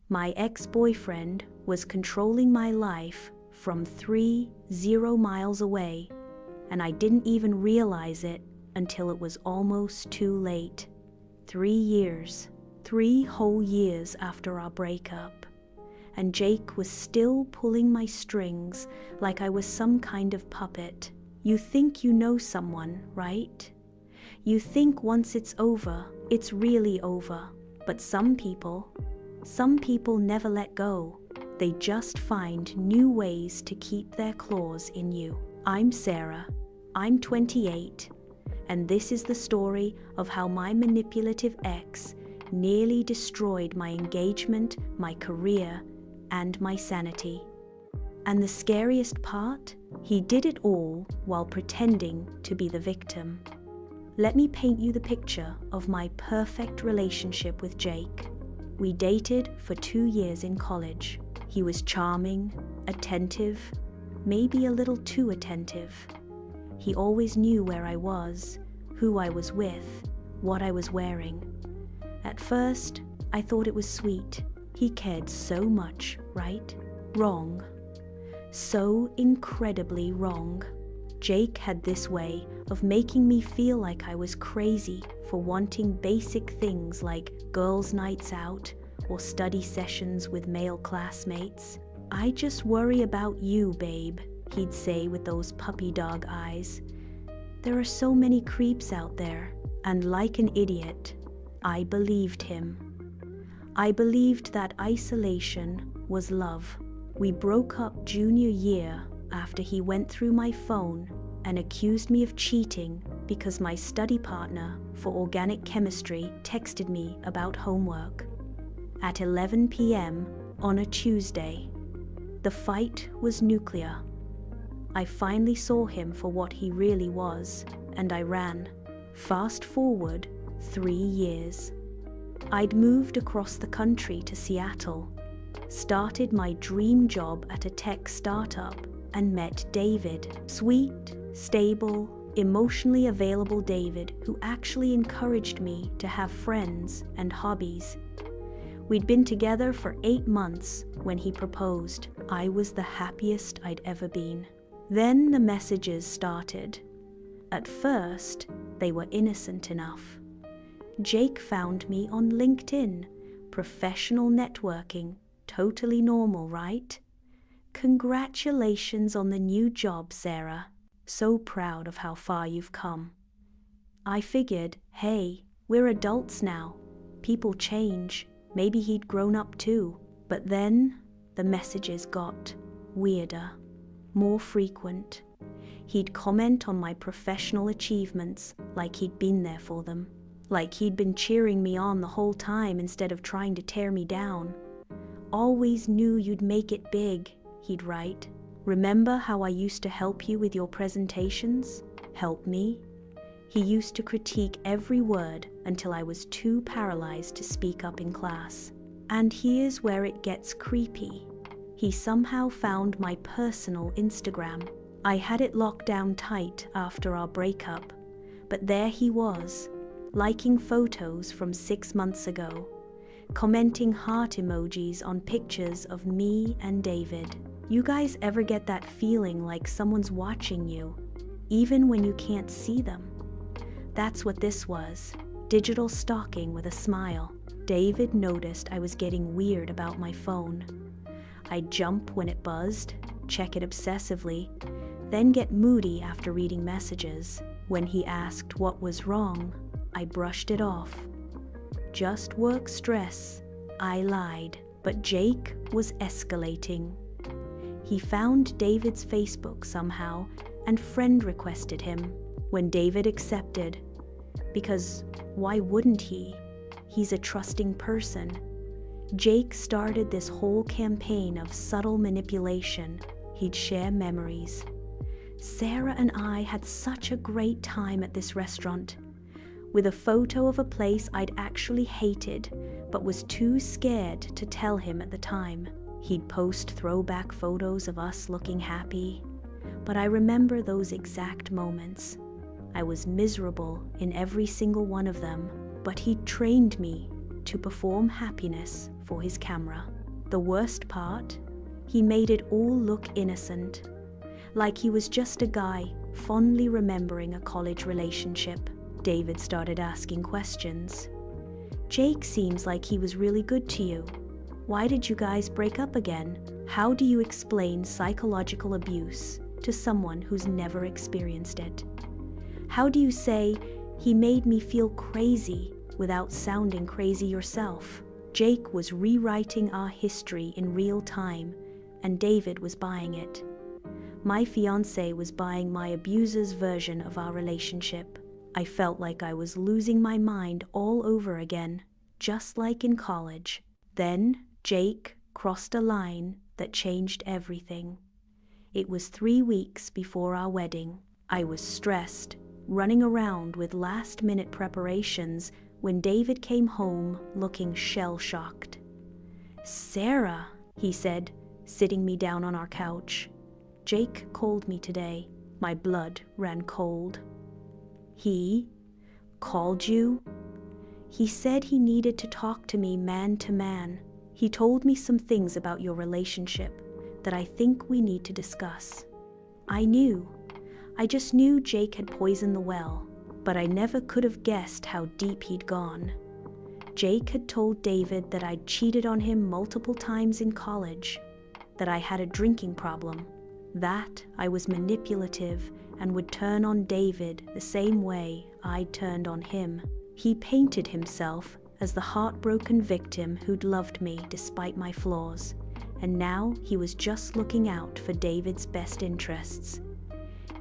My ex-boyfriend was controlling my life from 30 miles away, and I didn't even realize it until it was almost too late. 3 years, 3 whole years after our breakup, and Jake was still pulling my strings like I was some kind of puppet. You think you know someone, right? You think once it's over, it's really over. But some people never let go. They just find new ways to keep their claws in you. I'm Sarah. I'm 28. And this is the story of how my manipulative ex nearly destroyed my engagement, my career, and my sanity. And the scariest part? He did it all while pretending to be the victim. Let me paint you the picture of my perfect relationship with Jake. We dated for 2 years in college. He was charming, attentive, maybe a little too attentive. He always knew where I was, who I was with, what I was wearing. At first, I thought it was sweet. He cared so much, right? Wrong. So incredibly wrong. Jake had this way of making me feel like I was crazy for wanting basic things like girls' nights out or study sessions with male classmates. I just worry about you, babe, he'd say with those puppy dog eyes. There are so many creeps out there, and like an idiot, I believed him. I believed that isolation was love. We broke up junior year after he went through my phone and accused me of cheating because my study partner for organic chemistry texted me about homework at 11 p.m. on a Tuesday. The fight was nuclear. I finally saw him for what he really was, and I ran. Fast forward 3 years. I'd moved across the country to Seattle, started my dream job at a tech startup, and met David. Sweet, stable, emotionally available David, who actually encouraged me to have friends and hobbies. We'd been together for 8 months when he proposed. I was the happiest I'd ever been. Then the messages started. At first, they were innocent enough. Jake found me on LinkedIn. Professional networking, totally normal, right? Congratulations on the new job, Sarah. So proud of how far you've come. I figured, hey, we're adults now. People change. Maybe he'd grown up too. But then the messages got weirder, more frequent. He'd comment on my professional achievements like he'd been there for them. Like he'd been cheering me on the whole time instead of trying to tear me down. Always knew you'd make it big, he'd write. Remember how I used to help you with your presentations? Help me? He used to critique every word until I was too paralyzed to speak up in class. And here's where it gets creepy. He somehow found my personal Instagram. I had it locked down tight after our breakup, but there he was, liking photos from 6 months ago, commenting heart emojis on pictures of me and David. You guys ever get that feeling like someone's watching you, even when you can't see them? That's what this was, digital stalking with a smile. David noticed I was getting weird about my phone. I'd jump when it buzzed, check it obsessively, then get moody after reading messages. When he asked what was wrong, I brushed it off. Just work stress, I lied. But Jake was escalating. He found David's Facebook somehow and friend requested him. When David accepted, because why wouldn't he? He's a trusting person. Jake started this whole campaign of subtle manipulation. He'd share memories. Sarah and I had such a great time at this restaurant, with a photo of a place I'd actually hated, but was too scared to tell him at the time. He'd post throwback photos of us looking happy, but I remember those exact moments. I was miserable in every single one of them, but he'd trained me. to perform happiness for his camera. The worst part? He made it all look innocent, like he was just a guy fondly remembering a college relationship. David started asking questions. Jake seems like he was really good to you. Why did you guys break up again? How do you explain psychological abuse to someone who's never experienced it? How do you say, he made me feel crazy, without sounding crazy yourself? Jake was rewriting our history in real time, and David was buying it. My fiancé was buying my abuser's version of our relationship. I felt like I was losing my mind all over again, just like in college. Then Jake crossed a line that changed everything. It was 3 weeks before our wedding. I was stressed, running around with last-minute preparations when David came home looking shell-shocked. "Sarah," he said, sitting me down on our couch. "Jake called me today." My blood ran cold. "He called you?" "He said he needed to talk to me man to man. He told me some things about your relationship that I think we need to discuss." I just knew Jake had poisoned the well, but I never could have guessed how deep he'd gone. Jake had told David that I'd cheated on him multiple times in college, that I had a drinking problem, that I was manipulative and would turn on David the same way I'd turned on him. He painted himself as the heartbroken victim who'd loved me despite my flaws, and now he was just looking out for David's best interests.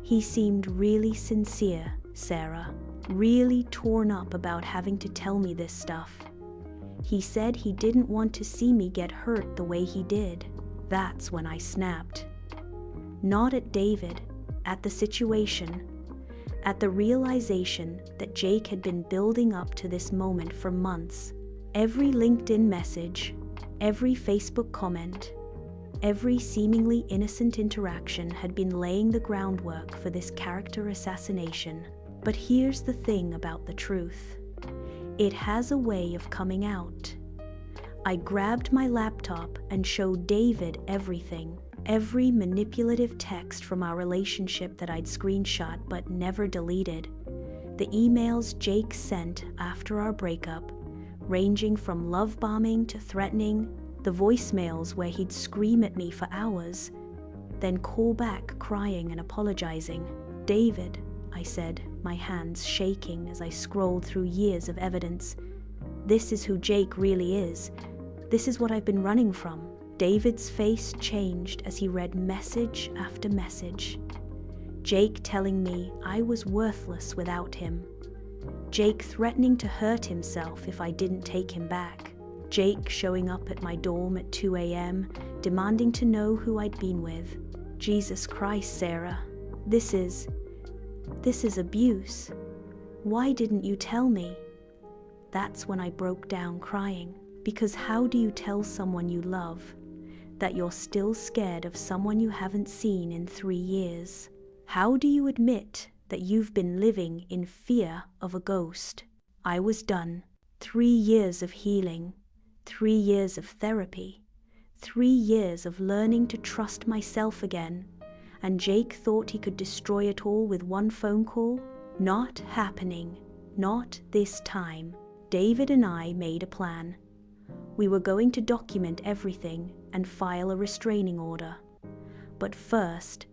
He seemed really sincere, Sarah, really torn up about having to tell me this stuff. He said he didn't want to see me get hurt the way he did. That's when I snapped. Not at David, at the situation, at the realization that Jake had been building up to this moment for months. Every LinkedIn message, every Facebook comment, every seemingly innocent interaction had been laying the groundwork for this character assassination. But here's the thing about the truth. It has a way of coming out. I grabbed my laptop and showed David everything. Every manipulative text from our relationship that I'd screenshot but never deleted. The emails Jake sent after our breakup, ranging from love bombing to threatening, the voicemails where he'd scream at me for hours, then call back crying and apologizing. "David," I said, my hands shaking as I scrolled through years of evidence. "This is who Jake really is. This is what I've been running from." David's face changed as he read message after message. Jake telling me I was worthless without him. Jake threatening to hurt himself if I didn't take him back. Jake showing up at my dorm at 2 a.m., demanding to know who I'd been with. Jesus Christ, Sarah. This is abuse. Why didn't you tell me? That's when I broke down crying. Because how do you tell someone you love that you're still scared of someone you haven't seen in 3 years? How do you admit that you've been living in fear of a ghost? I was done. 3 years of healing, 3 years of therapy, 3 years of learning to trust myself again, and Jake thought he could destroy it all with one phone call? Not happening. Not this time. David and I made a plan. We were going to document everything and file a restraining order. But first,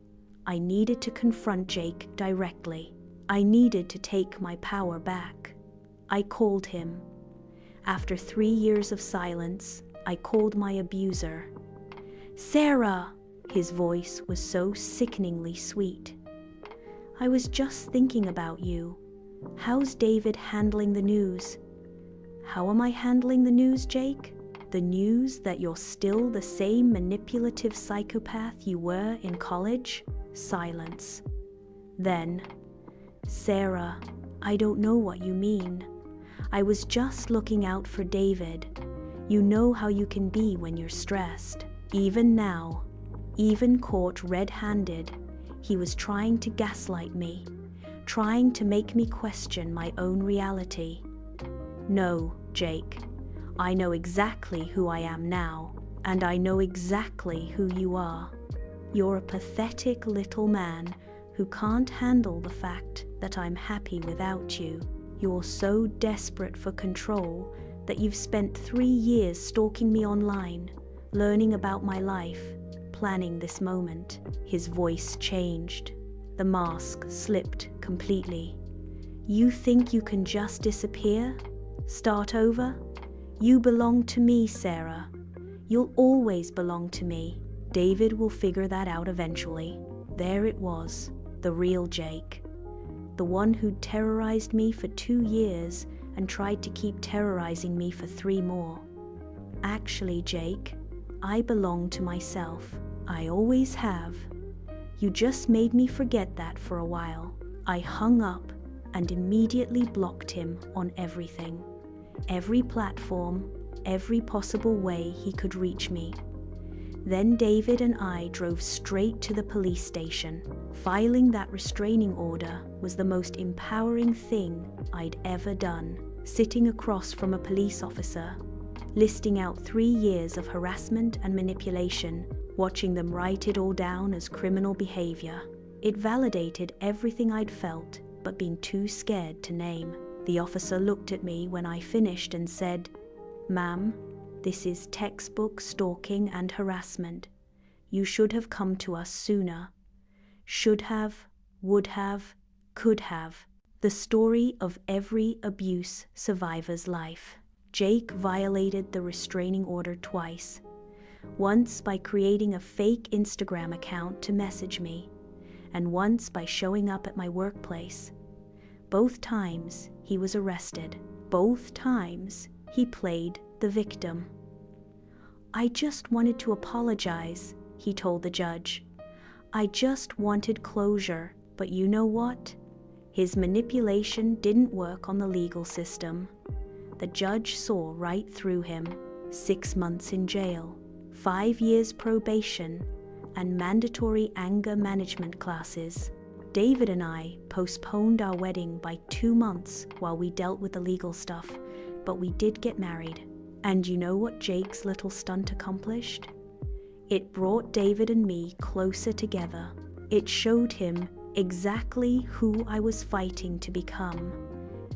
I needed to confront Jake directly. I needed to take my power back. I called him. After 3 years of silence, I called my abuser. "Sarah!" His voice was so sickeningly sweet. "I was just thinking about you. How's David handling the news?" "How am I handling the news, Jake?" "The news that you're still the same manipulative psychopath you were in college?" Silence. Then, "Sarah, I don't know what you mean. I was just looking out for David. You know how you can be when you're stressed. Even now, even caught red-handed, he was trying to gaslight me, trying to make me question my own reality." "No, Jake, I know exactly who I am now, and I know exactly who you are. You're a pathetic little man who can't handle the fact that I'm happy without you. You're so desperate for control that you've spent 3 years stalking me online, learning about my life, planning this moment. His voice changed. The mask slipped completely. You think you can just disappear? Start over? You belong to me, Sarah. You'll always belong to me. David will figure that out eventually. There it was, the real Jake. The one who'd terrorized me for 2 years and tried to keep terrorizing me for 3 more. Actually, Jake, I belong to myself. I always have. You just made me forget that for a while. I hung up and immediately blocked him on everything. Every platform, every possible way he could reach me. Then David and I drove straight to the police station. Filing that restraining order was the most empowering thing I'd ever done. Sitting across from a police officer, listing out 3 years of harassment and manipulation, watching them write it all down as criminal behavior. It validated everything I'd felt but been too scared to name. The officer looked at me when I finished and said, "Ma'am, this is textbook stalking and harassment. You should have come to us sooner." Should have, would have, could have. The story of every abuse survivor's life. Jake violated the restraining order twice. Once by creating a fake Instagram account to message me, and once by showing up at my workplace. Both times he was arrested. Both times he played the victim. "I just wanted to apologize," he told the judge. "I just wanted closure, but you know what? His manipulation didn't work on the legal system." The judge saw right through him. 6 months in jail, 5 years probation, and mandatory anger management classes. David and I postponed our wedding by 2 months while we dealt with the legal stuff, but we did get married. And you know what Jake's little stunt accomplished? It brought David and me closer together. It showed him exactly who I was fighting to become.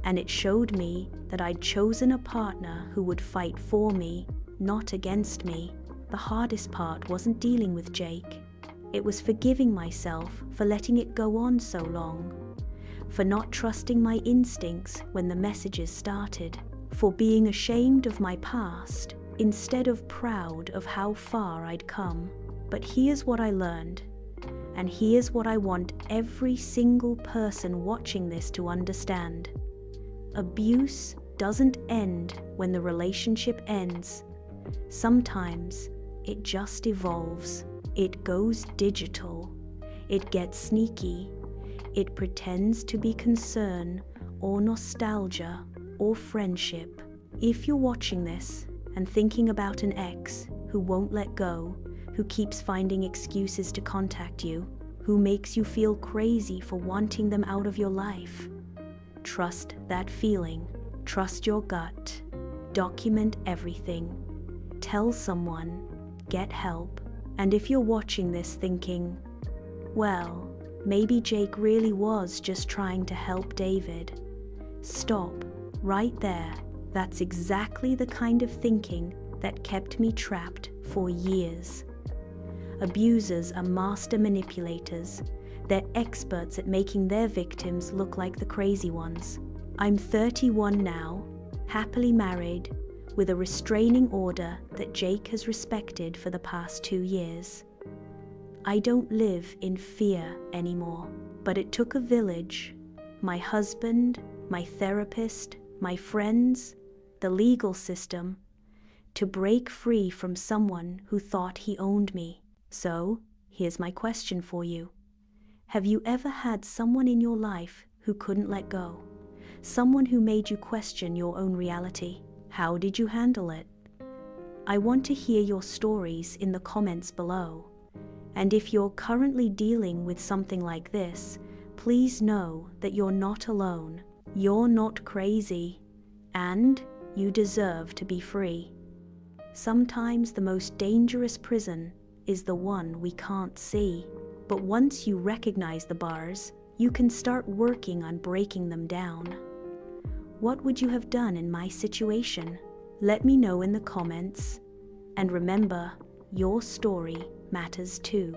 And it showed me that I'd chosen a partner who would fight for me, not against me. The hardest part wasn't dealing with Jake. It was forgiving myself for letting it go on so long, for not trusting my instincts when the messages started, for being ashamed of my past instead of proud of how far I'd come. But here's what I learned, and here's what I want every single person watching this to understand. Abuse doesn't end when the relationship ends. Sometimes it just evolves. It goes digital. It gets sneaky. It pretends to be concern or nostalgia or friendship. If you're watching this and thinking about an ex who won't let go, who keeps finding excuses to contact you, who makes you feel crazy for wanting them out of your life, trust that feeling. Trust your gut. Document everything. Tell someone. Get help. And if you're watching this thinking, well, maybe Jake really was just trying to help David, stop right there. That's exactly the kind of thinking that kept me trapped for years. Abusers are master manipulators. They're experts at making their victims look like the crazy ones. I'm 31 now, happily married, with a restraining order that Jake has respected for the past 2 years. I don't live in fear anymore, but it took a village, my husband, my therapist, my friends, the legal system, to break free from someone who thought he owned me. So, here's my question for you. Have you ever had someone in your life who couldn't let go? Someone who made you question your own reality? How did you handle it? I want to hear your stories in the comments below. And if you're currently dealing with something like this, please know that you're not alone. You're not crazy. And You deserve to be free. Sometimes the most dangerous prison is the one we can't see. But once you recognize the bars, you can start working on breaking them down. What would you have done in my situation? Let me know in the comments. And remember, your story matters too.